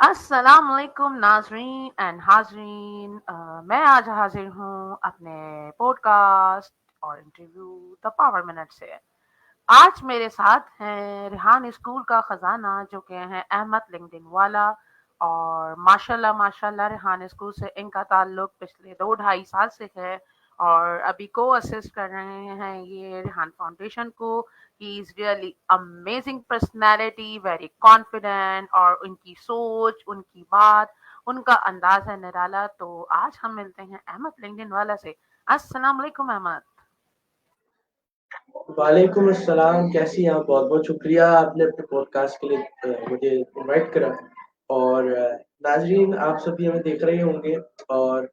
अस्सलाम वालेकुम नाजरीन एंड हाजरीन। मैं आज हाजिर हूँ अपने पॉडकास्ट और इंटरव्यू द पावर मिनट से। आज मेरे साथ हैं रिहान स्कूल का खजाना जो कि हैं अहमद लिंक्डइन वाला। और माशाल्लाह माशाल्लाह रिहान स्कूल से इनका ताल्लुक पिछले 2 ढाई साल से है। और अभी को असिस्ट कर रहे हैं ये रिहान फाउंडेशन को। He is really amazing personality, very confident, और उनकी सोच, उनकी बात, उनका अंदाज है निराला। तो आज हम मिलते हैं अहमद लिंक्डइन वाला से। अस्सलाम वालेकुम अहमद। वालेकुम अस्सलाम। कैसी हैं आप? बहुत बहुत शुक्रिया आपने अपने पॉडकास्ट के लिए मुझे इनवाइट करा। और नाजरीन आप सभी हमें देख रहे होंगे। और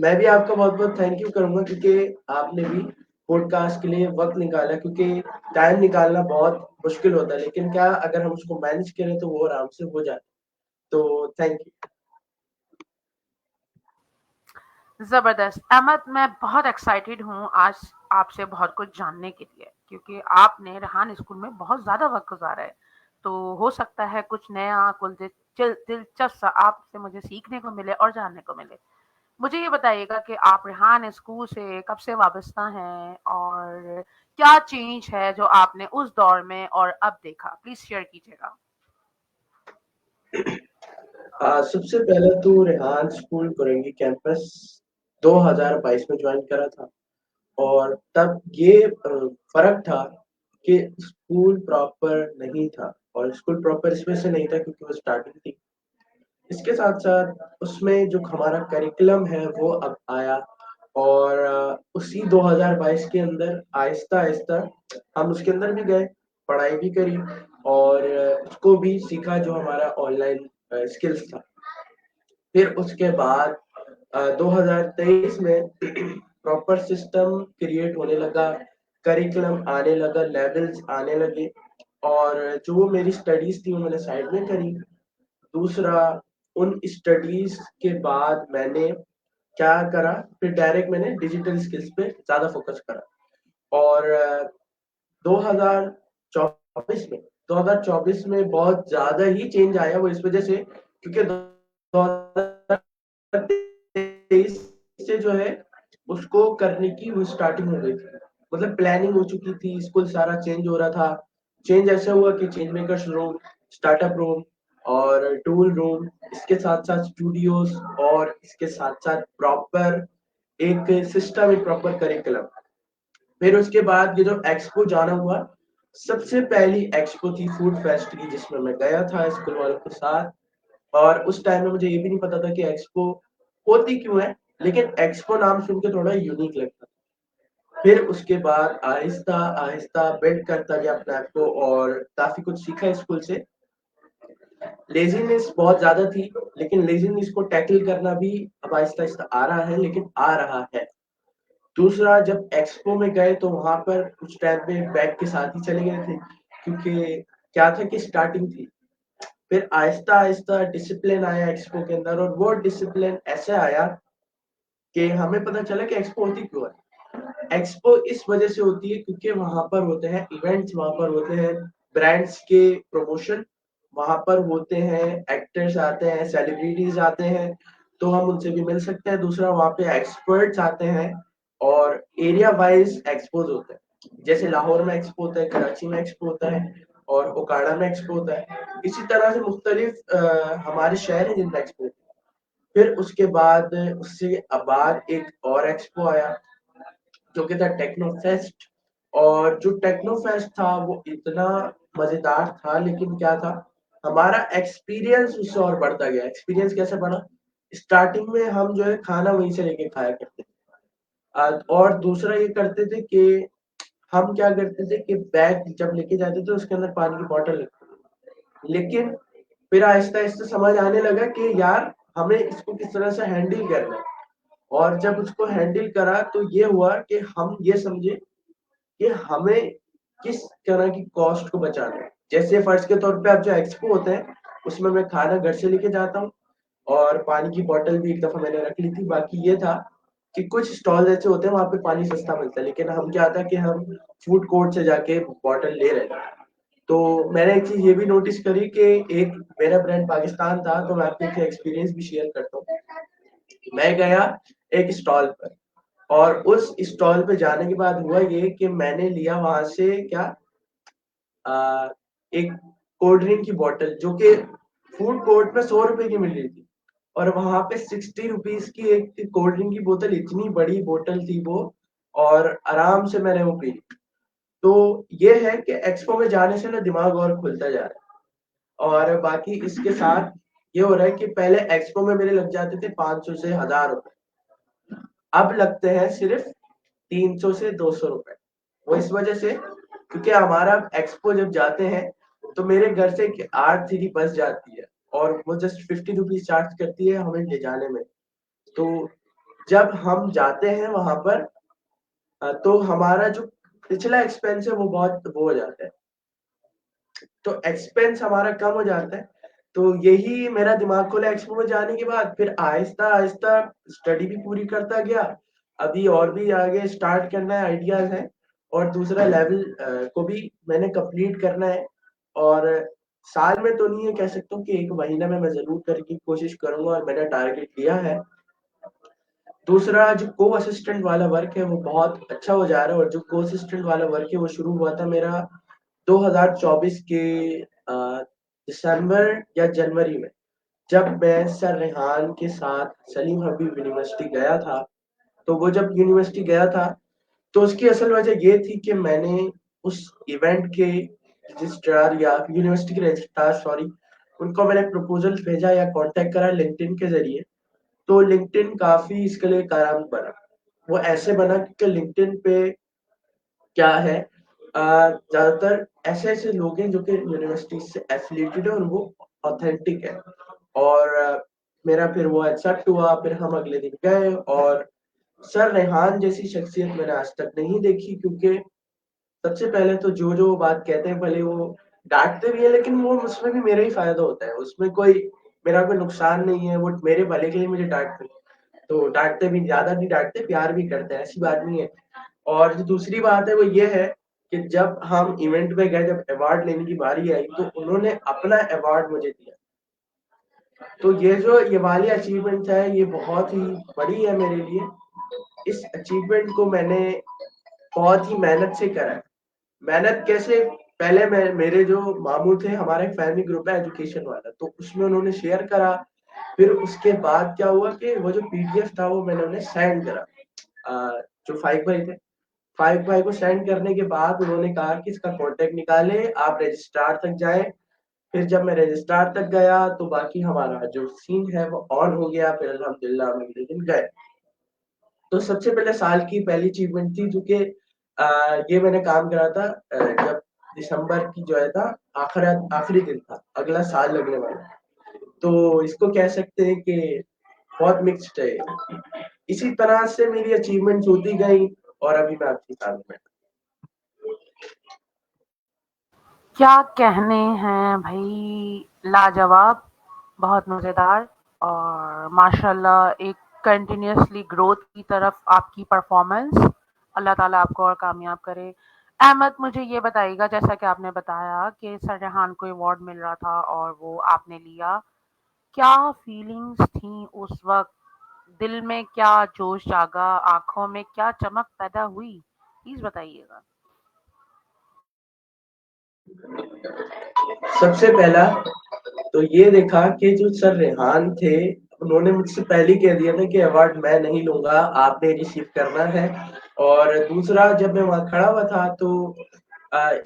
मैं भी आपका बहुत बहुत थैंक यू करूंगा क्योंकि आपने भी पॉडकास्ट के लिए वक्त निकाला, क्योंकि टाइम निकालना बहुत मुश्किल होता है, लेकिन क्या अगर हम उसको मैनेज करें तो वो आराम से हो जाए। तो थैंक यू। जबरदस्त अहमद, मैं बहुत एक्साइटेड हूँ आज आपसे बहुत कुछ जानने के लिए, क्योंकि आपने रेहान स्कूल में बहुत ज्यादा वक्त गुजारा है। तो हो सकता है कुछ नया, कुछ दिलचस्प सा आपसे मुझे सीखने को मिले और जानने को मिले। मुझे ये बताइएगा कि आप रेहान स्कूल से कब से वाबस्ता हैं और क्या चेंज है जो आपने उस दौर में और अब देखा, प्लीज शेयर कीजिएगा। सबसे पहले तो रेहान स्कूल कुरंगी कैंपस 2022 में ज्वाइन करा था। और तब ये फ़र्क था कि स्कूल प्रॉपर नहीं था, और स्कूल प्रॉपर इस वजह से नहीं था क्योंकि वो स्टार्टिंग थी। इसके साथ-साथ उसमें जो हमारा करिकुलम है वो अब आया। और उसी 2022 के अंदर आहिस्ता-आहिस्ता हम उसके अंदर भी गए, पढ़ाई भी करी और उसको भी सीखा जो हमारा ऑनलाइन स्किल्स था। फिर उसके बाद 2023 में प्रॉपर सिस्टम क्रिएट होने लगा, करिकुलम आने लगा, लेवल्स आने लगे। और जो मेरी स्टडीज़ थी वो मैंने साइड में करी। दूसरा, उन स्टडीज़ के बाद मैंने क्या करा, फिर डायरेक्ट मैंने डिजिटल स्किल्स पे ज़्यादा फोकस करा। और 2024 में 2024 में बहुत ज़्यादा ही चेंज आया, वो इस वजह से क्योंकि 2023 से जो है उसको करने की वो स्टार्टिंग हो गई थी। मतलब प्लानिंग हो चुकी थी, स्कूल सारा चेंज हो रहा था। चेंज ऐसा हुआ कि change makers room, startup room और टूल रूम, इसके साथ-साथ स्टूडियोज़ और इसके साथ-साथ प्रॉपर एक सिस्टम, एक प्रॉपर करिकुलम। फिर उसके बाद ये जो एक्सपो जाना हुआ, सबसे पहली एक्सपो थी फूड फेस्ट की, जिसमें मैं गया था स्कूल वालों के साथ। और उस टाइम में मुझे ये भी नहीं पता था कि एक्सपो होती क्यों है, लेकिन एक्सपो नाम सुन के थोड़ा यूनिक लगता। फिर उसके बाद आहिस्ता आहिस्ता बिल्ड करता गया अपने आप को और काफी कुछ सीखा स्कूल से। लेजीनेस बहुत ज्यादा थी, लेकिन लेजीनेस को टैकल करना भी अब आहिस्ता आहिस्ता आ रहा है, लेकिन आ रहा है। दूसरा, जब एक्सपो में गए तो वहां पर कुछ टाइम पे बैग के साथ ही चले गए थे, क्योंकि क्या था कि स्टार्टिंग थी। फिर आहिस्ता आहिस्ता डिसिप्लिन आया एक्सपो के अंदर, और वो डिसिप्लिन ऐसे आया कि हमें पता चला कि एक्सपो होती क्यों है। एक्सपो इस वजह से होती है क्योंकि वहां पर होते हैं इवेंट्स, वहां पर होते हैं ब्रांड्स के प्रमोशन, वहां पर होते हैं एक्टर्स आते हैं, सेलिब्रिटीज आते हैं, तो हम उनसे भी मिल सकते हैं। दूसरा, वहां पे एक्सपर्ट्स आते हैं और एरिया वाइज एक्सपोज होते हैं। जैसे लाहौर में एक्सपो होता है, कराची में एक्सपो होता है और ओकाड़ा में एक्सपो होता है। इसी तरह से मुख्तलिफ हमारे शहर हैं जिनमें एक्सपो होते हैं। फिर उसके बाद उससे बाद एक और एक्सपो आया जो कि था टेक्नो फेस्ट। और जो टेक्नो फेस्ट था वो इतना मजेदार था, लेकिन क्या था, हमारा एक्सपीरियंस उससे और बढ़ता गया। एक्सपीरियंस कैसे बढ़ा? स्टार्टिंग में हम जो है खाना वहीं से लेके खाया करते थे। और दूसरा ये करते थे कि हम क्या करते थे कि बैग जब लेके जाते थे उसके अंदर पानी की बॉटल रखते थे। लेकिन फिर आहिस्ता आहिस्ता समझ आने लगा कि यार हमें इसको किस तरह से हैंडल करना है। और जब उसको हैंडल करा तो ये हुआ कि हम ये समझे कि हमें किस तरह की कॉस्ट को बचाना है। जैसे फर्ज के तौर पे अब जो एक्सपो होते हैं उसमें मैं खाना घर से लेके जाता हूँ, और पानी की बोतल भी एक दफा मैंने रख ली थी। बाकी ये था कि कुछ स्टॉल ऐसे होते हैं वहां पे पानी सस्ता मिलता है, लेकिन हम क्या था कि हम फूड कोर्ट से जाके बॉटल ले रहे थे। तो मैंने एक चीज ये भी नोटिस करी कि एक मेरा ब्रांड पाकिस्तान था, तो मैं आपको एक एक्सपीरियंस भी शेयर करता हूँ। मैं गया एक स्टॉल पर, और उस स्टॉल पे जाने के बाद हुआ ये कि मैंने लिया वहां से क्या, एक कोल्ड ड्रिंक की बोतल जो कि फूड कोर्ट में 100 रुपए की मिल रही थी, और वहां पे 60 रुपीज की एक कोल्ड ड्रिंक की बोतल, इतनी बड़ी बोतल थी वो, और आराम से मैंने वो पी ली। तो ये है कि एक्सपो में जाने से ना दिमाग और खुलता जा रहा है। और बाकी इसके साथ ये हो रहा है कि पहले एक्सपो में मेरे लग जाते थे 500 से 1000 रुपए, अब लगते हैं सिर्फ 300 से 200 रुपए। वो इस वजह से क्योंकि हमारा एक्सपो जब जाते हैं तो मेरे घर से एक R3 बस जाती है, और वो जस्ट 50 रुपीज चार्ज करती है हमें ले जाने में। तो जब हम जाते हैं वहां पर तो हमारा जो पिछला एक्सपेंस है वो बहुत वो हो जाता है, तो एक्सपेंस हमारा कम हो जाता है। तो यही मेरा दिमाग खोला एक्सपो में जाने के बाद, फिर आहिस्ता आहिस्ता स्टडी भी पूरी करता गया। अभी और भी आगे स्टार्ट करना है, आइडियाज है, और दूसरा लेवल को भी मैंने कंप्लीट करना है। और साल में तो नहीं है, कह सकता हूँ कि 1 महीने में मैं जरूर करने की कोशिश करूंगा, और मैंने टारगेट लिया है। दूसरा जो को असिस्टेंट वाला वर्क है वो बहुत अच्छा हो जा रहा है, और जो को असिस्टेंट वाला वर्क है वो शुरू हुआ था मेरा 2024 के दिसंबर या जनवरी में, जब मैं सर रेहान के साथ सलीम हबीब यूनिवर्सिटी गया था। तो वो जब यूनिवर्सिटी गया था तो उसकी असल वजह ये थी कि मैंने उस इवेंट के रजिस्ट्रार या यूनिवर्सिटी के रजिस्ट्रार, सॉरी, उनको मैंने प्रपोजल भेजा या कांटेक्ट करा लिंक्डइन के जरिए। तो लिंक्डइन काफी इसके लिए कारगर बना। वो ऐसे बना कि लिंक्डइन पे क्या है, ज्यादातर ऐसे ऐसे लोग हैं जो कि यूनिवर्सिटी से एफिलिएटेड है और वो ऑथेंटिक है। और मेरा फिर वो एक्सेप्ट हुआ, फिर हम अगले दिन गए, और सर रेहान जैसी शख्सियत मैंने आज तक नहीं देखी। क्योंकि सबसे पहले तो जो जो बात कहते हैं, भले वो डांटते भी है, लेकिन वो उसमें भी मेरा ही फायदा होता है, उसमें कोई मेरा कोई नुकसान नहीं है, वो मेरे भले के लिए मुझे डांटते हैं। तो डांटते भी, ज्यादा नहीं डांटते, प्यार भी करते हैं, ऐसी बात नहीं है। और जो दूसरी बात है वो ये है कि जब हम इवेंट में गए, जब अवार्ड लेने की बारी आई, तो उन्होंने अपना अवार्ड मुझे दिया। तो ये जो ये वाली अचीवमेंट है ये बहुत ही बड़ी है मेरे लिए। इस अचीवमेंट को मैंने बहुत ही मेहनत से करा है। मेहनत कैसे, पहले मैं, मेरे जो मामू थे, हमारा एक फैमिली ग्रुप है एजुकेशन वाला, तो उसमें उन्होंने शेयर करा। फिर उसके बाद क्या हुआ कि वो जो पीडीएफ था वो मैंने उन्हें सेंड करा। जो 5 भाई थे, 5 भाई को सेंड करने के बाद उन्होंने कहा कि इसका कॉन्टेक्ट निकाले, आप रजिस्ट्रार तक जाएं। फिर जब मैं रजिस्ट्रार तक गया तो बाकी हमारा जो सीन है वो ऑन हो गया। फिर अल्हम्दुलिल्लाह हम अगले दिन गए। तो सबसे पहले साल की पहली अचीवमेंट थी, जो कि ये मैंने काम करा था जब दिसंबर की जो है था आखिर आखिरी दिन था, अगला साल लगने वाला। तो इसको कह सकते हैं कि बहुत मिक्स्ड है। इसी तरह से मेरी अचीवमेंट्स होती गई, और अभी मैं आपके सामने क्या कहने हैं भाई, लाजवाब, बहुत मज़ेदार। और माशाल्लाह एक कंटिन्यूअसली ग्रोथ की तरफ आपकी परफॉर्मेंस, अल्लाह ताला आपको और कामयाब करे। अहमद, मुझे ये बताइएगा, जैसा कि आपने बताया कि सर रेहान को अवार्ड मिल रहा था और वो आपने लिया, क्या फीलिंग्स थी उस वक्त? दिल में क्या जोश जागा, आंखों में क्या चमक पैदा हुई, प्लीज बताइएगा। सबसे पहला तो ये देखा कि जो सर रेहान थे, उन्होंने मुझसे पहले ही कह दिया था कि अवार्ड मैं नहीं लूंगा, आपने रिसीव करना है। और दूसरा, जब मैं वहां खड़ा हुआ था तो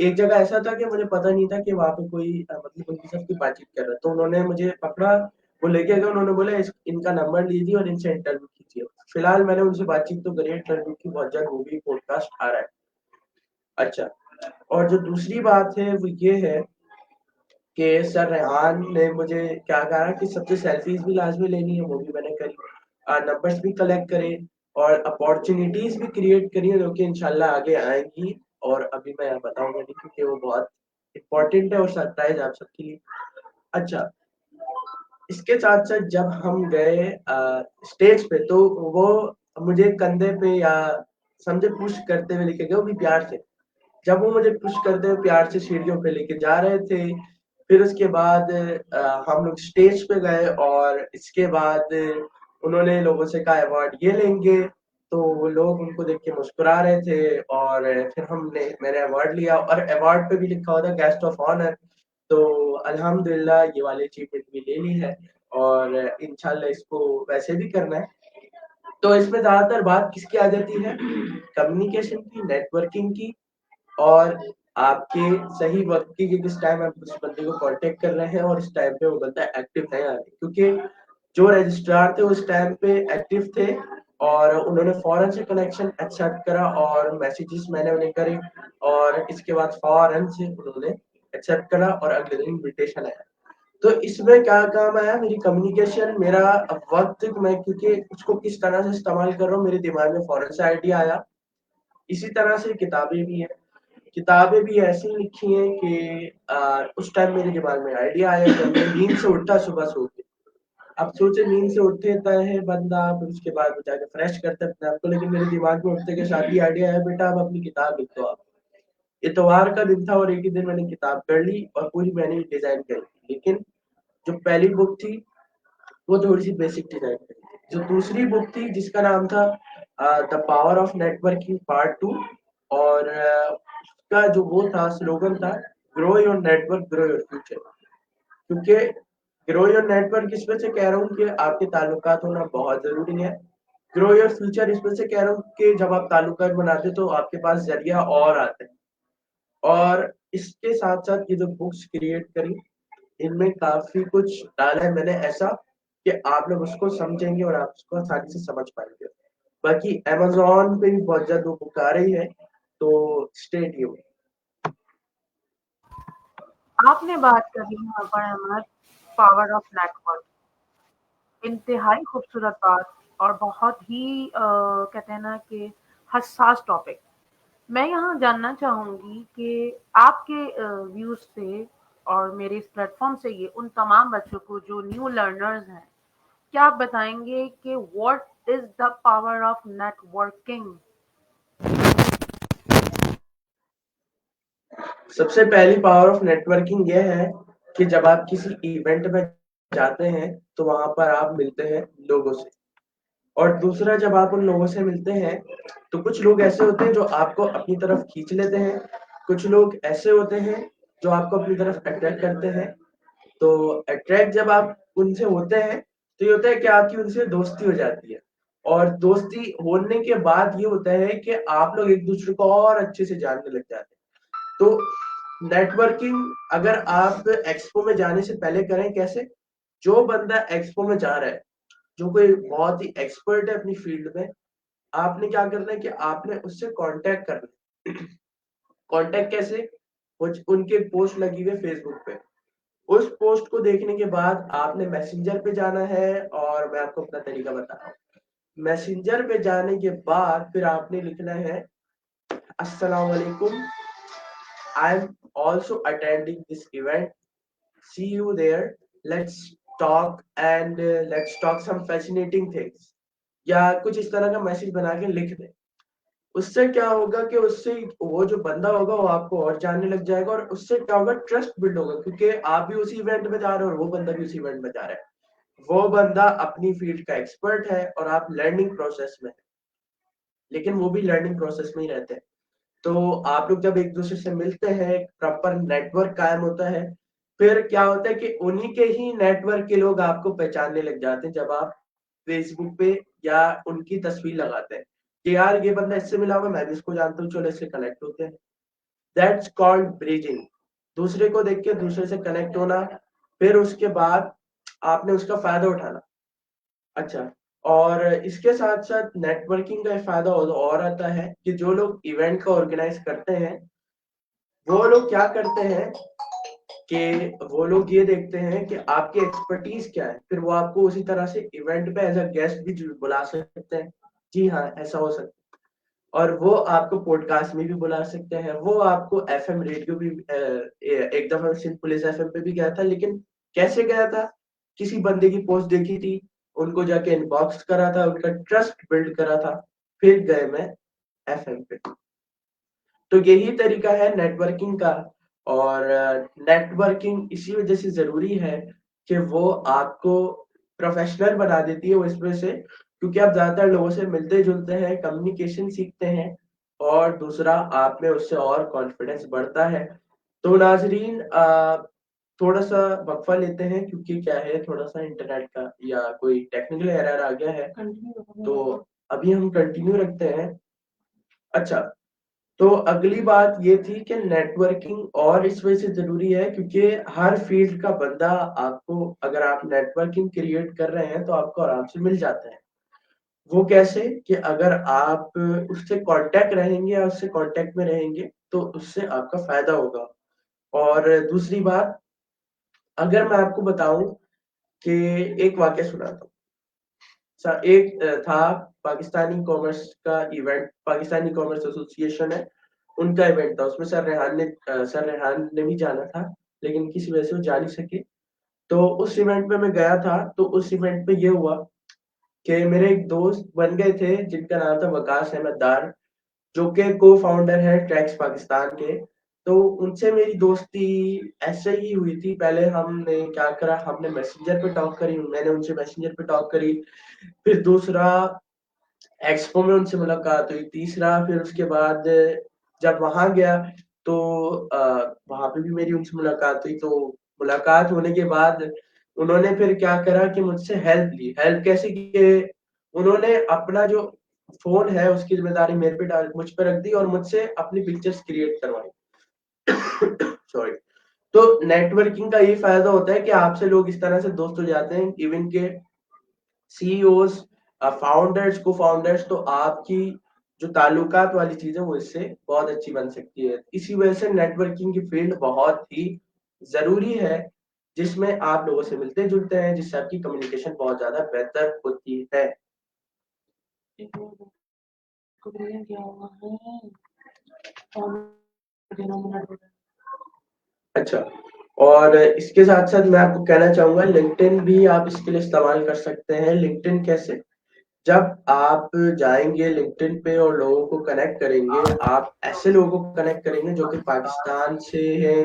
एक जगह ऐसा था कि मुझे पता नहीं था कि वहां पे कोई मतलब उनके साथ कोई बातचीत कर रहा है। तो उन्होंने मुझे पकड़ा, वो लेके गए, उन्होंने बोला इनका नंबर लीजिए और इनसे इंटरव्यू कीजिए। फिलहाल मैंने उनसे बातचीत तो करी, इंटरव्यू की बहुत जल्द होगी, पॉडकास्ट आ रहा है। अच्छा, और जो दूसरी बात है वो ये है कि सर रेहान ने मुझे क्या कहा कि सबसे सेल्फीज भी लाजमी लेनी है, वो भी मैंने करी। नंबर्स भी कलेक्ट करे, और अपॉर्चुनिटीज भी क्रिएट करी है, जो कि इंशाल्लाह आगे आएंगी। और अभी मैं बताऊंगा नहीं क्योंकि वो बहुत इम्पोर्टेंट है और सरप्राइज आप सबके लिए। अच्छा, इसके साथ साथ जब हम गए स्टेज पे, तो वो मुझे कंधे पे या समझे पुश करते हुए लेके गए, वो भी प्यार से। जब वो मुझे पुश करते हुए प्यार से सीढ़ियों पे लेके जा रहे थे, फिर उसके बाद हम लोग स्टेज पे गए और इसके बाद उन्होंने लोगों से कहा अवार्ड ये लेंगे, तो वो लोग उनको देख के मुस्कुरा रहे थे और फिर मैंने अवार्ड लिया और अवार्ड पे भी लिखा हुआ था गेस्ट ऑफ ऑनर। तो अल्हम्दुलिल्लाह ये वाली अचीवमेंट भी ले ली है और इंशाल्लाह इसको वैसे भी करना है। तो इसमें ज्यादातर बात किसकी आ जाती है, कम्युनिकेशन की, नेटवर्किंग की और आपके सही वक्त की, कि किस टाइम आप उस बंदे को कांटेक्ट कर रहे हैं और इस टाइम पे वो बंदा एक्टिव है या नहीं। क्योंकि जो रजिस्ट्रार थे उस टाइम पे एक्टिव थे और उन्होंने फौरन से कनेक्शन एक्सेप्ट करा और मैसेजेस मैंने उन्हें करे और इसके बाद फौरन से उन्होंने एक्सेप्ट करा और अगले दिन इन्विटेशन आया। तो इसमें क्या काम आया, मेरी कम्युनिकेशन, मेरा वक्त, मैं क्योंकि उसको किस तरह से इस्तेमाल कर रहा हूँ, मेरे दिमाग में फौरन से आइडिया आया। इसी तरह से किताबें भी हैं, किताबें भी ऐसी लिखी हैं कि उस टाइम मेरे दिमाग में आइडिया आया जब मैं नींद से उठा सुबह सो के। अब सोचे नींद से उठता है बंदा, फिर उसके बाद वो जाके फ्रेश करता है अपने आप को, लेकिन मेरे दिमाग में उठते के साथ ही आइडिया है, बेटा अब अपनी किताब लिख दो आप। इतवार का दिन था और एक ही दिन मैंने किताब कर ली और पूरी मैंने डिजाइन करी। लेकिन जो पहली बुक थी वो थोड़ी सी बेसिक डिजाइन करी थी। जो दूसरी बुक थी जिसका नाम था the power of networking part 2, और उसका जो वो था स्लोगन था, grow your network grow your future. क्योंकि ग्रो योर नेटवर्क इस वजह से कह रहा हूँ कि आपके ताल्लुकात होना बहुत जरूरी है। ग्रो योर फ्यूचर इस वजह से कह रहा हूँ कि जब आप ताल्लुकात बनाते तो आपके पास जरिया और आता है। और इसके साथ साथ ये जो बुक्स क्रिएट करी, इनमें काफी कुछ डाला है मैंने ऐसा कि आप लोग उसको समझेंगे और आप उसको आसानी से समझ पाएंगे। बाकी अमेज़न पे भी बहुत ज्यादा बुक आ रही है, तो स्टे ट्यून्ड। आपने बात करी यहाँ पर अहमद, पावर ऑफ नेटवर्क। इंतहाई खूबसूरत बात और बहुत ही कहते हैं ना कि हसास टॉपिक। मैं यहाँ जानना चाहूंगी कि आपके व्यूज से और मेरे इस प्लेटफॉर्म से ये उन तमाम बच्चों को जो न्यू लर्नर्स हैं, क्या आप बताएंगे कि what is the power of networking? सबसे पहली पावर ऑफ नेटवर्किंग यह है कि जब आप किसी इवेंट में जाते हैं तो वहां पर आप मिलते हैं लोगों से। और दूसरा, जब आप उन लोगों से मिलते हैं तो कुछ लोग ऐसे होते हैं जो आपको अपनी तरफ खींच लेते हैं, कुछ लोग ऐसे होते हैं जो आपको अपनी तरफ अट्रैक्ट करते हैं। तो अट्रैक्ट जब आप उनसे होते हैं तो ये होता है कि आपकी उनसे दोस्ती हो जाती है। और दोस्ती होने के बाद ये होता है कि आप लोग एक दूसरे को और अच्छे से जानने लग जाते हैं। तो नेटवर्किंग अगर आप एक्सपो में जाने से पहले करें कैसे, जो बंदा एक्सपो में जा रहा है, जो कोई बहुत ही एक्सपर्ट है अपनी फील्ड में, आपने क्या करना है कि आपने उससे कांटेक्ट करना है। कांटेक्ट कैसे, उनके पोस्ट लगी हुई फेसबुक पे, उस पोस्ट को देखने के बाद आपने मैसेंजर पे जाना है। और मैं आपको अपना तरीका बता रहा हूँ। मैसेंजर पे जाने के बाद फिर आपने लिखना है, अस्सलाम वालेकुम, I am also attending this event, see you there, let's talk and let's talk some fascinating things, या कुछ इस तरह का मैसेज बना के लिख दें। उससे क्या होगा कि उससे वो जो बंदा होगा वो आपको और जानने लग जाएगा और उससे क्या होगा, ट्रस्ट बिल्ड होगा, क्योंकि आप भी उसी इवेंट में जा रहे हो और वो बंदा भी उसी इवेंट में जा रहा है। वो बंदा अपनी फील्ड का एक्सपर्ट है और आप लर्निंग प्रोसेस में, लेकिन वो भी लर्निंग प्रोसेस में ही रहते हैं। तो आप लोग जब एक दूसरे से मिलते हैं, प्रॉपर नेटवर्क कायम होता है, फिर क्या होता है कि उन्हीं के ही नेटवर्क के लोग आपको पहचानने लग जाते हैं जब आप फेसबुक पे या उनकी तस्वीर लगाते हैं कि यार ये बंदा इससे मिला हुआ, मैं भी इसको जानता हूँ, चलो इससे कनेक्ट होते हैं। That's called bridging. दूसरे को देख के दूसरे से कनेक्ट होना, फिर उसके बाद आपने उसका फायदा उठाना। अच्छा, और इसके साथ साथ नेटवर्किंग का फायदा और आता है कि जो लोग इवेंट का ऑर्गेनाइज करते हैं, वो लोग क्या करते हैं कि वो लोग ये देखते हैं कि आपकी एक्सपर्टीज क्या है, फिर वो आपको उसी तरह से इवेंट पे एज अ गेस्ट भी बुला सकते हैं। जी हाँ, ऐसा हो सकता है। और वो आपको पॉडकास्ट में भी बुला सकते हैं, वो आपको एफएम रेडियो भी एक दफा सिंध पुलिस एफएम पे भी गया था, लेकिन कैसे गया था, किसी बंदे की पोस्ट देखी थी, उनको जाके इनबॉक्स करा था, उनका ट्रस्ट बिल्ड करा था, फिर गए मैं एफएम पे। तो यही तरीका है नेटवर्किंग का। और नेटवर्किंग इसी वजह से ज़रूरी है कि वो आपको प्रोफेशनल बना देती है वो इस वजह से, क्योंकि आप ज़्यादातर लोगों से मिलते-जुलते हैं, कम्युनिकेशन सीखते हैं और दूसरा आप में उससे और कॉन्फिडेंस बढ़ता है। तो नाज़रीन थोड़ा-सा वक़्फ़ा लेते हैं क्योंकि क्या है थोड़ा-सा इंटरनेट का या कोई टेक्निकल एरर आ गया है, तो अभी हम कंटिन्यू रखते हैं। अच्छा, तो अगली बात ये थी कि नेटवर्किंग और इस वजह से ज़रूरी है क्योंकि हर फ़ील्ड का बंदा आपको, अगर आप नेटवर्किंग क्रिएट कर रहे हैं, तो आपको आराम से मिल जाता है। वो कैसे? कि अगर आप उससे कॉन्टैक्ट रहेंगे या उससे कॉन्टैक्ट में रहेंगे, तो उससे आपका फ़ायदा होगा। और दूसरी बात, अगर मैं आपको बताऊँ कि एक वाक़या सुनाता हूँ। एक था पाकिस्तानी कॉमर्स का इवेंट, पाकिस्तानी कॉमर्स एसोसिएशन है, उनका इवेंट था। उसमें सर रेहान ने भी जाना था, लेकिन किसी वजह से वो जा नहीं सके। तो उस इवेंट में मैं गया था, तो उस इवेंट में ये हुआ कि मेरे एक दोस्त बन गए थे जिनका नाम था वकास अहमद डार, जो कि को-फाउंडर है ट्रैक्स पाकिस्तान के। तो उनसे मेरी दोस्ती ऐसे ही हुई थी। पहले हमने क्या करा, हमने मैसेंजर पे टॉक करी, मैंने उनसे मैसेंजर पे टॉक करी। फिर दूसरा एक्सपो में उनसे मुलाकात हुई, तीसरा फिर उसके बाद जब वहाँ गया तो वहाँ पे भी मेरी उनसे मुलाकात हुई। तो मुलाकात होने के बाद उन्होंने फिर क्या करा कि मुझसे हेल्प ली। हेल्प कैसे की कि उन्होंने अपना जो फ़ोन है उसकी ज़िम्मेदारी मेरे पे डाल मुझ पे रख दी और मुझसे अपनी पिक्चर्स क्रिएट करवाई। सॉरी। तो नेटवर्किंग का ये फ़ायदा होता है कि आपसे लोग इस तरह से दोस्त हो जाते हैं, इवन के सीईओज़, फाउंडर्स, को-फाउंडर्स, तो आपकी जो ताल्लुकात वाली चीज़ है वो इससे बहुत अच्छी बन सकती है। इसी वजह से नेटवर्किंग की फ़ील्ड बहुत ही ज़रूरी है, जिसमें आप लोगों से मिलते-जुलते हैं, जिससे आपकी कम्युनिकेशन बहुत ज़्यादा बेहतर होती है। अच्छा, और इसके साथ-साथ मैं आपको कहना चाहूँगा लिंक्डइन भी आप इसके लिए इस्तेमाल कर सकते हैं। लिंक्डइन कैसे? जब आप जाएँगे लिंक्डइन पे और लोगों को कनेक्ट करेंगे, आप ऐसे लोगों को कनेक्ट करेंगे जो कि पाकिस्तान से हैं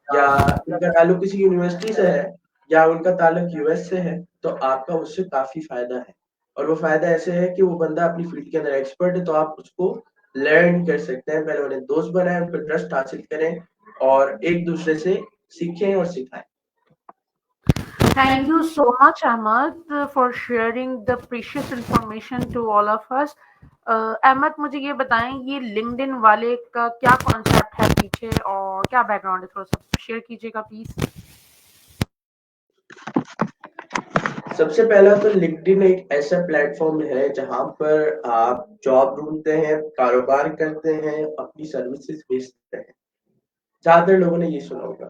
या उनका ताल्लुक किसी यूनिवर्सिटी से है या उनका ताल्लुक यूएस से है, तो आपका उससे काफ़ी फ़ायदा है। और वो फ़ायदा ऐसे है कि वो बंदा अपनी फ़ील्ड के अंदर एक्सपर्ट है, तो आप उसको लर्न कर सकते हैं। पहले उन्हें दोस्त बनाएँ, उन पे ट्रस्ट हासिल करें और एक-दूसरे से सीखें और सिखाएँ। Thank you so much, Ahmad, for sharing the precious information to all of us. Ahmad, मुझे ये बताएं, ये लिंक्डइन वाले का क्या कॉन्सेप्ट है पीछे और क्या बैकग्राउंड है, थोड़ा सा शेयर कीजिएगा प्लीज। सबसे पहला तो लिंक्डइन एक ऐसा प्लेटफॉर्म है जहाँ पर आप जॉब ढूंढते हैं, कारोबार करते हैं, अपनी सर्विसेज बेचते हैं। ज्यादातर लोगों ने ये सुना होगा।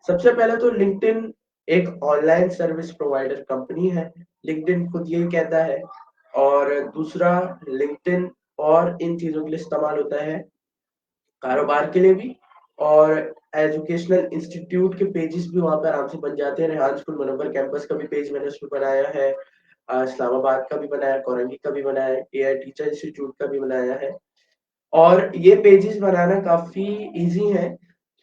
सबसे पहले तो लिंक्डइन एक ऑनलाइन सर्विस प्रोवाइडर कंपनी है, लिंक्डइन खुद यही कहता है। और दूसरा, लिंक्डइन और इन चीजों के लिए इस्तेमाल होता है, कारोबार के लिए भी, और एजुकेशनल इंस्टीट्यूट के पेजेस भी वहाँ पे आराम से बन जाते हैं। रेहान स्कूल मुनव्वर कैंपस का भी पेज मैंने उसमें बनाया है, इस्लामाबाद का भी बनाया, कोरंगी का भी बनाया है, एआई टीचर इंस्टीट्यूट का भी बनाया है। और ये पेजेस बनाना काफी इजी है,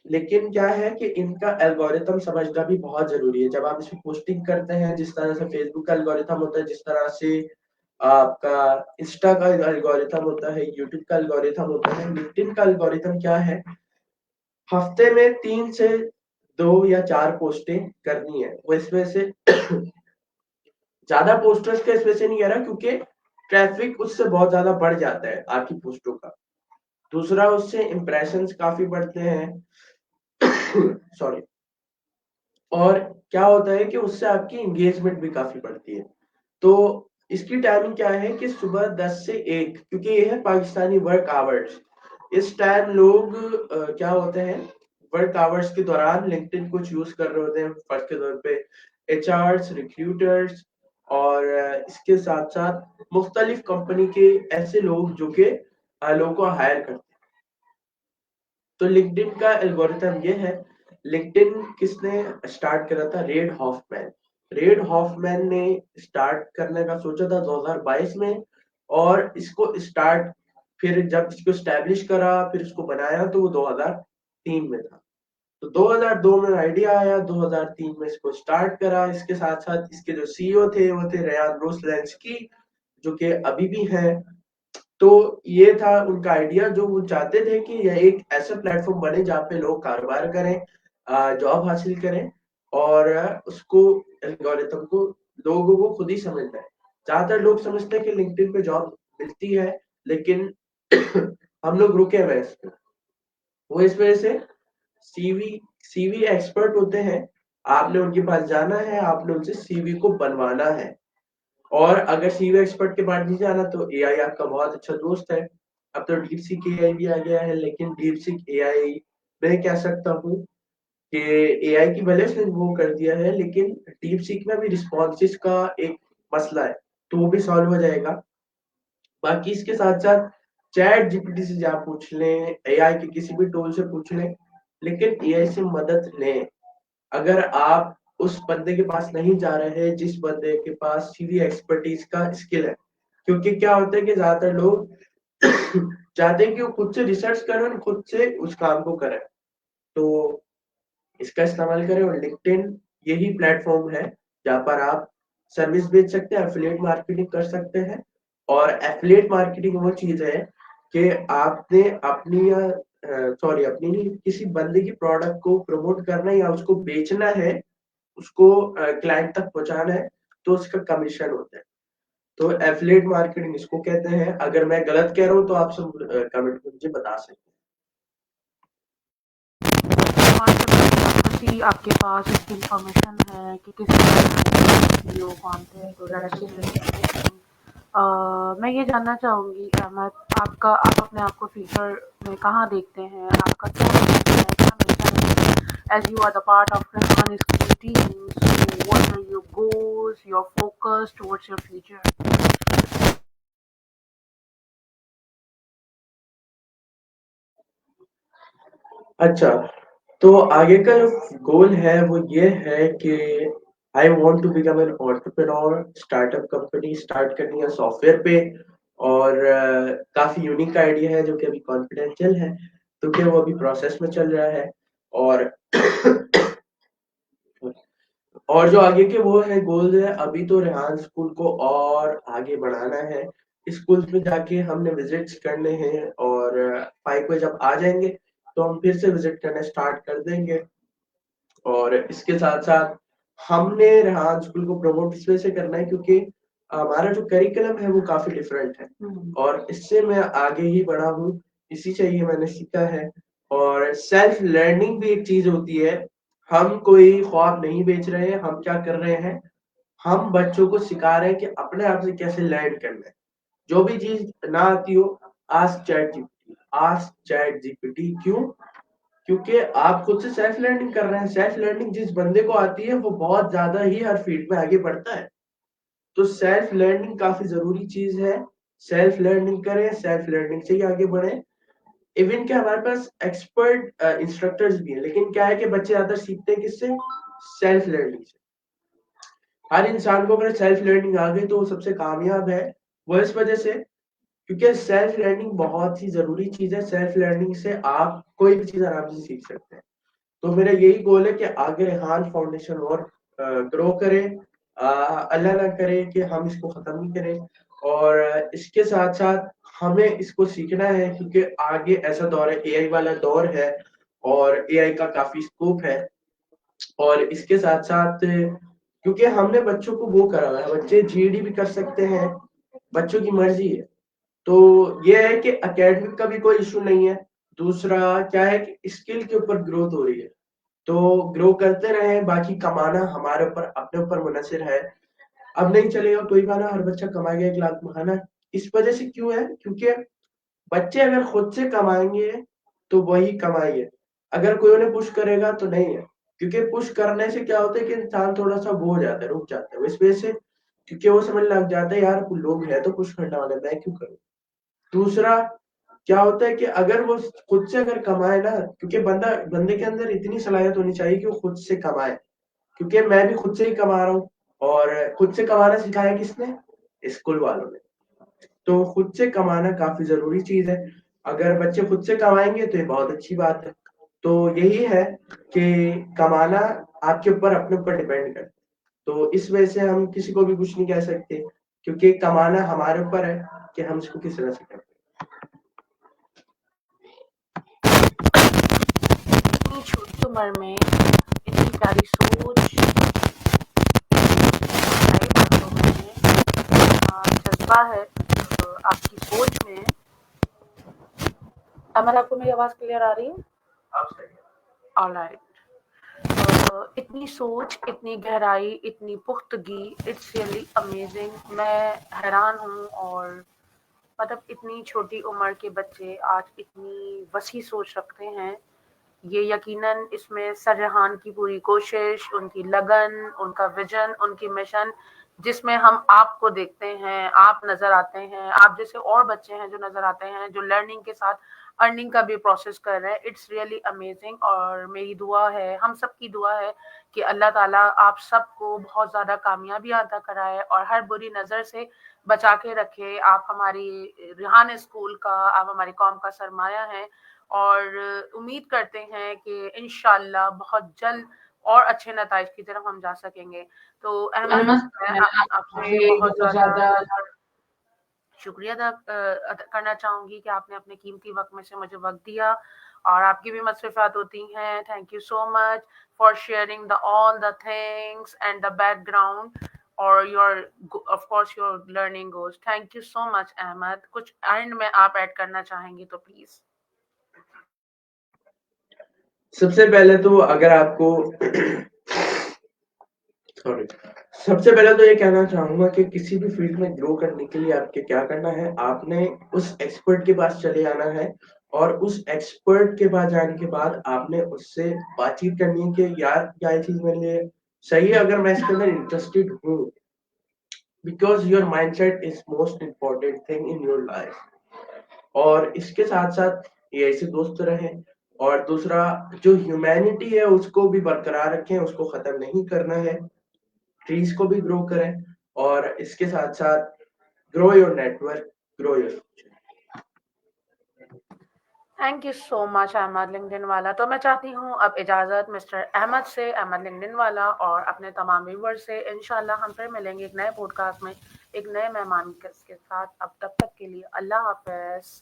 लेकिन क्या है कि इनका एल्गोरिथम समझना भी बहुत जरूरी है। जब आप इसमें पोस्टिंग करते हैं, जिस तरह से फेसबुक का एल्गोरिथम होता है, जिस तरह से आपका इंस्टा का एल्गोरिथम होता है, यूट्यूब का एल्गोरिथम होता है, लिंक्डइन का एल्गोरिथम क्या है, हफ्ते में 3 से 2 या 4 पोस्टें करनी है। वो इस वजह से ज़्यादा पोस्टर्स का इस वजह से नहीं कह रहा क्योंकि ट्रैफिक उससे बहुत ज़्यादा बढ़ जाता है आपकी पोस्टों का। दूसरा, उससे इम्प्रेशंस काफ़ी बढ़ते हैं। सॉरी। और क्या होता है कि उससे आपकी एंगेजमेंट भी काफ़ी बढ़ती है। तो इसकी टाइमिंग क्या है कि सुबह 10 से 1, क्योंकि ये है पाकिस्तानी वर्क आवर्स। इस टाइम लोग क्या होते हैं, वर्क आवर्स के दौरान लिंक्डइन कुछ यूज कर रहे होते हैं, फर्स्ट के तौर पे एचआर्स, रिक्रूटर्स और इसके साथ साथ मुख्तलिफ कंपनी के ऐसे लोग जो कि लोगों को हायर करते हैं। तो लिंक्डइन का एल्गोरिथम ये है। लिंक्डइन किसने स्टार्ट करा था? Reid Hoffman. रेड हॉफमैन ने स्टार्ट करने का सोचा था 2022 में, और इसको स्टार्ट फिर जब इसको स्टैब्लिश करा, फिर इसको बनाया, तो वो 2003 में था। तो 2002 में आइडिया आया, 2003 में इसको स्टार्ट करा। इसके साथ साथ इसके जो सीईओ थे वो थे रेयान रोसलेंस्की, जो कि अभी भी हैं। तो ये था उनका आइडिया, जो वो चाहते थे कि यह एक ऐसा प्लेटफॉर्म बने जहाँ पे लोग कारोबार करें, जॉब हासिल करें, और उसको एल्गोरिथम को लोगों को खुद ही समझना है। ज्यादातर लोग समझते हैं कि लिंक्डइन पे जॉब मिलती है, लेकिन हम लोग रुके हुए हैं इस पे। वो इस वजह से सीवी सीवी एक्सपर्ट होते हैं। आपने उनके पास जाना है, आपने उनसे सीवी को बनवाना है। और अगर सीवी एक्सपर्ट के पास नहीं जाना तो एआई आपका बहुत अच्छा दोस्त है। अब तो डीप सीक एआई भी आ गया है, लेकिन डीप सीक एआई मैं कह सकता हूँ कि एआई की वजह से वो कर दिया है, लेकिन डीप सीक में भी रिस्पॉन्सेज का एक मसला है, तो वो भी सॉल्व हो जाएगा। बाकी इसके साथ साथ चैट जीपीटी से आप पूछ लें, एआई के किसी भी टूल से पूछ लें, लेकिन एआई से मदद लें। अगर आप उस बंदे के पास नहीं जा रहे हैं जिस बंदे के पास सीधी एक्सपर्टीज का स्किल है, क्योंकि क्या होता है कि ज्यादातर लोग चाहते हैं कि वो खुद से रिसर्च करें और खुद से उस काम को करें। तो इसका इस्तेमाल करें, और लिंक्डइन यही प्लेटफॉर्म है जहां पर आप सर्विस बेच सकते हैं, एफिलिएट मार्केटिंग कर सकते हैं। और एफिलिएट मार्केटिंग वो चीज है कि आपने अपनी सॉरी अपनी नहीं, किसी बंदे की प्रोडक्ट को प्रमोट करना है या उसको बेचना है, उसको क्लाइंट तक पहुंचाना है, तो उसका कमीशन होता है। तो एफिलिएट मार्केटिंग इसको कहते हैं। अगर मैं गलत कह रहा हूँ तो आप सब कमेंट में मुझे बता सकते हैं। अच्छी आपके पास इसकी इंफॉर्मेशन है कि किस तरह सीईओ कौन थे, तो दैट्स इंटरेस्टिंग। मैं ये जानना चाहूँगी अहमद, आप अपने आप को फ्यूचर में कहाँ देखते हैं? आपका क्या विजन है, क्या मिशन है? As you are the part of Rehan school team, so what are your goals, your focus towards your future? अच्छा, तो आगे का जो गोल है वो ये है कि I want to become an entrepreneur, startup company start करनी है सॉफ्टवेयर पे। और काफी यूनिक आइडिया है जो कि अभी कॉन्फिडेंशियल है, क्योंकि वो अभी प्रोसेस में चल रहा है। और और जो आगे के वो है गोल्स है, अभी तो रेहान स्कूल को और आगे बढ़ाना है। स्कूल्स में जाके हमने विजिट्स करने हैं, और 5 पे जब आ जाएंगे तो हम फिर से विजिट करना स्टार्ट कर देंगे। और इसके साथ साथ हमने रेहान स्कूल को प्रमोट इस वजह से करना है क्योंकि हमारा जो करिकुलम है वो काफी डिफरेंट है, और इससे मैं आगे ही बढ़ा हूँ, इसी से ये मैंने सीखा है। और सेल्फ लर्निंग भी एक चीज होती है। हम कोई ख्वाब नहीं बेच रहे हैं, हम क्या कर रहे हैं, हम बच्चों को सिखा रहे हैं कि अपने आप से कैसे लर्न करना है। जो भी चीज ना आती हो, ask chat GPT, ask chat GPT. क्यों? क्योंकि आप खुद से सेल्फ लर्निंग कर रहे हैं। सेल्फ लर्निंग जिस बंदे को आती है वो बहुत ज्यादा ही हर फील्ड में आगे बढ़ता है। तो सेल्फ लर्निंग काफी जरूरी चीज है। सेल्फ लर्निंग करें, सेल्फ लर्निंग से ही आगे बढ़े। इवन के हमारे पास एक्सपर्ट इंस्ट्रक्टर्स भी हैं, लेकिन क्या है कि बच्चे ज्यादा सीखते हैं किससे? सेल्फ लर्निंग से। हर इंसान को अगर सेल्फ लर्निंग आ गई तो वो सबसे कामयाब है। वो इस वजह से क्योंकि सेल्फ लर्निंग बहुत ही जरूरी चीज है। सेल्फ लर्निंग से आप कोई भी चीज आराम से सीख सकते हैं। तो मेरा यही गोल है कि आगे रेहान फाउंडेशन और ग्रो करे। अल्लाह ना करे कि हम इसको खत्म नहीं करें। और इसके साथ साथ हमें इसको सीखना है, क्योंकि आगे ऐसा दौर है, एआई वाला दौर है, और एआई का काफी स्कोप है। और इसके साथ साथ क्योंकि हमने बच्चों को वो करा हुआ है, बच्चे जीडी भी कर सकते हैं, बच्चों की मर्जी है। तो ये है कि एकेडमिक का भी कोई इशू नहीं है। दूसरा क्या है कि स्किल के ऊपर ग्रोथ हो रही है, तो ग्रो करते रहे। बाकी कमाना हमारे ऊपर अपने ऊपर मुनहसर है। अब नहीं चलेगा कोई गाना हर बच्चा कमाएगा 1 लाख महीना। इस वजह से क्यों है? क्योंकि बच्चे अगर खुद से कमाएंगे तो वही कमाई है। अगर कोई उन्हें पुश करेगा तो नहीं है। क्योंकि पुश करने से क्या होता है कि इंसान थोड़ा सा वो हो जाता है, रुक जाता है इस वजह से, क्योंकि वो समझ लग जाता है यार लोग है तो पुश करने वाले, मैं क्यों करूं। दूसरा क्या होता है कि अगर वो खुद से अगर कमाए ना, क्योंकि बंदे के अंदर इतनी सलाहियत होनी चाहिए कि वो खुद से कमाए। क्योंकि मैं भी खुद से ही कमा रहा हूँ, और खुद से कमाना सिखाया किसने? स्कूल वालों ने। तो खुद से कमाना काफ़ी ज़रूरी चीज़ है। अगर बच्चे खुद से कमाएँगे तो ये बहुत अच्छी बात है। तो यही है कि कमाना आपके ऊपर अपने ऊपर डिपेंड करता है। तो इस वजह से हम किसी को भी कुछ नहीं कह सकते क्योंकि कमाना हमारे ऊपर है कि हम इसको किस तरह से करें। इतनी छोटी उम्र में इतनी प्यारी सोच, सही बातों में जज्बा है आपकी सोच में। अमर, आपको मेरी आवाज क्लियर आ रही है? ऑलराइट। इतनी सोच, इतनी गहराई, इतनी पुख्तगी, इट्स रियली अमेजिंग। मैं हैरान हूँ और मतलब इतनी छोटी उम्र के बच्चे आज इतनी वसी सोच रखते हैं। ये यकीनन इसमें सरजहान की पूरी कोशिश, उनकी लगन, उनका विजन, उनकी मिशन, जिसमें हम आपको देखते हैं, आप नजर आते हैं, आप जैसे और बच्चे हैं जो नजर आते हैं, जो लर्निंग के साथ अर्निंग का भी प्रोसेस कर रहे हैं। It's really amazing. और मेरी दुआ है, हम सब की दुआ है कि अल्लाह ताला आप सबको बहुत ज़्यादा कामयाबी अता कराए और हर बुरी नज़र से बचा के रखे। आप हमारी रिहान स्कूल का, आप हमारी कौम का सरमाया हैं और उम्मीद करते हैं कि इंशाल्लाह बहुत जल्द और अच्छे नताइज की तरफ हम जा सकेंगे। तो अहमद, मैं आपसे बहुत ज़्यादा शुक्रिया अदा करना चाहूँगी कि आपने अपने कीमती वक़्त में से मुझे वक़्त दिया और आपकी भी मसरूफ़ियात होती हैं। Thank you so much for sharing the all the things and the background और your of course your learning goals. Thank you so much Ahmad. कुछ एंड में आप ऐड करना चाहेंगे तो प्लीज़। सबसे पहले तो अगर आपको सॉरी सबसे पहले तो ये कहना चाहूँगा कि किसी भी फ़ील्ड में ग्रो करने के लिए आपके क्या करना है, आपने उस एक्सपर्ट के पास चले जाना है और उस एक्सपर्ट के पास जाने के बाद आपने उससे बातचीत करनी है कि यार क्या ये चीज़ मेरे लिए सही है, अगर मैं इसके अंदर इंटरेस्टेड हूँ। Because your mindset is most important thing in your life. और इसके साथ-साथ ये ऐसे दोस्त रहें और दूसरा जो ह्यूमैनिटी है उसको भी बरकरार रखें, उसको ख़त्म नहीं करना है। ट्रीज़ को भी ग्रो करें और इसके साथ-साथ grow your network, grow your future. Thank you so much Ahmed LinkedIn वाला। तो मैं चाहती हूँ अब इजाज़त मिस्टर अहमद से, अहमद लिंक्डइन वाला, और अपने तमाम व्यूवर्स से। इंशाल्लाह हम फिर मिलेंगे एक नए पॉडकास्ट में एक नए मेहमान के साथ। अब तब तक के लिए अल्लाह हाफ़िज़।